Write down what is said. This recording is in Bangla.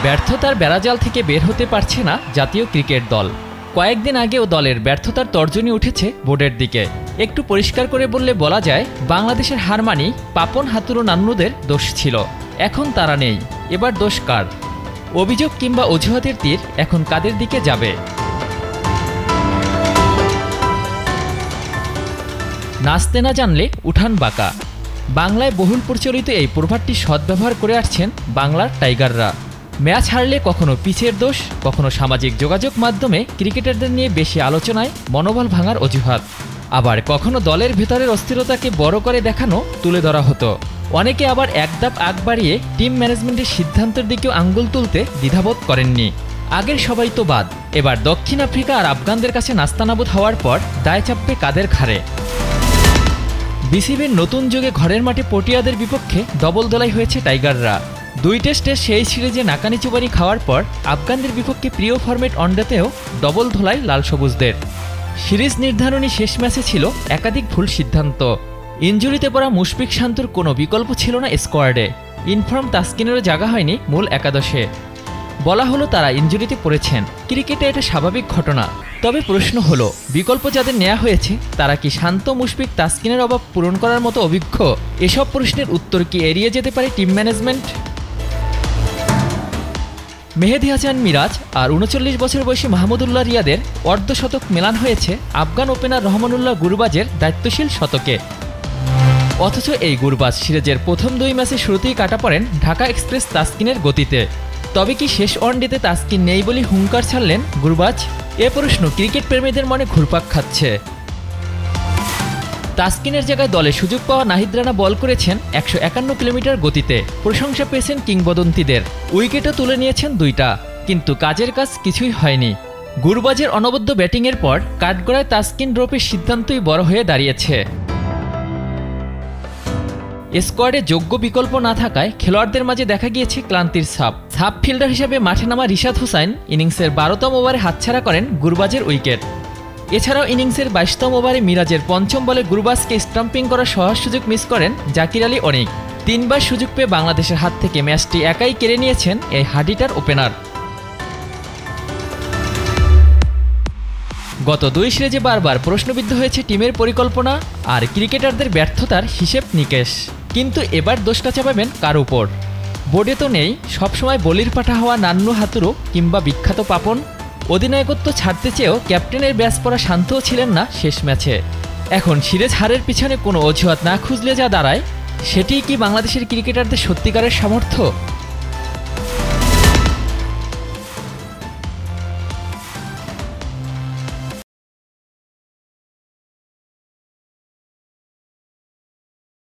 ব্যর্থতার বেড়াজাল থেকে বের হতে পারছে না জাতীয় ক্রিকেট দল। কয়েকদিন আগেও দলের ব্যর্থতার তর্জনী উঠেছে বোর্ডের দিকে। একটু পরিষ্কার করে বললে বলা যায়, বাংলাদেশের হার মানেই পাপন হাতুড়ু নান্নুদের দোষ ছিল। এখন তারা নেই, এবার দোষ কার? অভিযোগ কিংবা অজুহাতের তীর এখন কাদের দিকে যাবে? নাচতে না জানলে উঠান বাঁকা। বাংলায় বহুল প্রচলিত এই প্রবাদটি সদ্ব্যবহার করে আসছেন বাংলার টাইগাররা। ম্যাচ হারলে কখনো পিচের দোষ, কখনো সামাজিক যোগাযোগ মাধ্যমে ক্রিকেটারদের নিয়ে বেশি আলোচনায় মনোবল ভাঙার অজুহাত, আবার কখনো দলের ভেতরের অস্থিরতাকে বড় করে দেখানো তুলে ধরা হতো। অনেকে আবার এক ধাপ আগ বাড়িয়ে টিম ম্যানেজমেন্টের সিদ্ধান্তের দিকেও আঙ্গুল তুলতে দ্বিধাবোধ করেননি। আগের সবাই তো বাদ, এবার দক্ষিণ আফ্রিকা আর আফগানদের কাছে নাস্তানাবুদ হওয়ার পর দায় চাপবে কাদের ঘাড়ে? বিসিবির নতুন যুগে ঘরের মাঠে পটিয়াদের বিপক্ষে ডবল দোলাই হয়েছে টাইগাররা। 2 টেস্টের সেই সিরিজে নাকানি চুবানি খাওয়ার পর আফগানদের বিপক্ষে প্রিয় ফরম্যাট ওয়ানডেতেও ডবল ধোলাই লাল সবুজদের। সিরিজ নির্ধারণী শেষ ম্যাচে ছিল একাধিক ভুল সিদ্ধান্ত। ইনজুরিতে পড়া মুশফিক শান্তর কোনো বিকল্প ছিল না স্কোয়াডে। ইনফর্ম তাসকিনেরও জায়গা হয়নি মূল একাদশে। বলা হলো তারা ইনজুরিতে পড়েছেন, ক্রিকেটে এটা স্বাভাবিক ঘটনা। তবে প্রশ্ন হলো, বিকল্প যাদের নেওয়া হয়েছে তারা কি শান্ত, মুশফিক, তাসকিনের অভাব পূরণ করার মতো অভিজ্ঞ? এসব প্রশ্নের উত্তর কি এড়িয়ে যেতে পারে টিম ম্যানেজমেন্ট? মেহেদী হাসান মিরাজ আর 39 বছর বয়সী মাহমুদুল্লাহ রিয়াদের অর্ধশতক মেলান হয়েছে আফগান ওপেনার রহমানুল্লাহ গুরবাজের দায়িত্বশীল শতকে। অথচ এই গুরবাজ সিরিজের প্রথম 2 ম্যাচে শুরুতেই কাটা পড়েন ঢাকা এক্সপ্রেস তাসকিনের গতিতে। তবে কি শেষ ওয়ানডেতে তাসকিন নেই বলে হুঙ্কার ছাড়লেন গুরবাজ? এ প্রশ্ন ক্রিকেট প্রেমীদের মনে ঘুরপাক খাচ্ছে। তাসকিনের জায়গায় দলে সুযোগ পাওয়া নাহিদ রানা বল করেছেন 151 কিলোমিটার গতিতে। প্রশংসা পেয়েছেন কিংবদন্তিদের। উইকেটও তুলে নিয়েছেন 2টা, কিন্তু কাজের কাজ কিছুই হয়নি। গুরবাজের অনবদ্য ব্যাটিংয়ের পর কাঠগড়ায় তাসকিন ড্রপের সিদ্ধান্তই বড় হয়ে দাঁড়িয়েছে। স্কোয়াডে যোগ্য বিকল্প না থাকায় খেলোয়াড়দের মাঝে দেখা গিয়েছে ক্লান্তির ছাপ। সাব ফিল্ডার হিসেবে মাঠে নামা রিশাদ হোসাইন ইনিংসের 12তম ওভারে হাতছাড়া করেন গুরবাজের উইকেট। এছাড়াও ইনিংসের 22তম ওভারে মিরাজের 5ম বলে গুরবাজকে স্টাম্পিং করার সহজ সুযোগ মিস করেন জাকির আলী অনিক। 3বার সুযোগ পেয়ে বাংলাদেশের হাত থেকে ম্যাচটি একাই কেড়ে নিয়েছেন এই হাডিটার ওপেনার। গত 2 সিরিজে বারবার প্রশ্নবিদ্ধ হয়েছে টিমের পরিকল্পনা আর ক্রিকেটারদের ব্যর্থতার হিসেব নিকেশ। কিন্তু এবার দোষটা চাপাবেন কার উপর? বোর্ডে তো নেই সবসময় বলির পাঠা হওয়া নান্নু হাতুড়ু কিংবা বিখ্যাত পাপন। অধিনায়কত্ব ছাড়তে চেয়েও ক্যাপ্টেনের ব্যাস পড়া শান্তও ছিলেন না শেষ ম্যাচে। এখন সিরিজ হারের পিছনে কোনো অজুহাত না খুঁজলে যা দাঁড়ায়, সেটিই কি বাংলাদেশের ক্রিকেটারদের সত্যিকারের সামর্থ্য?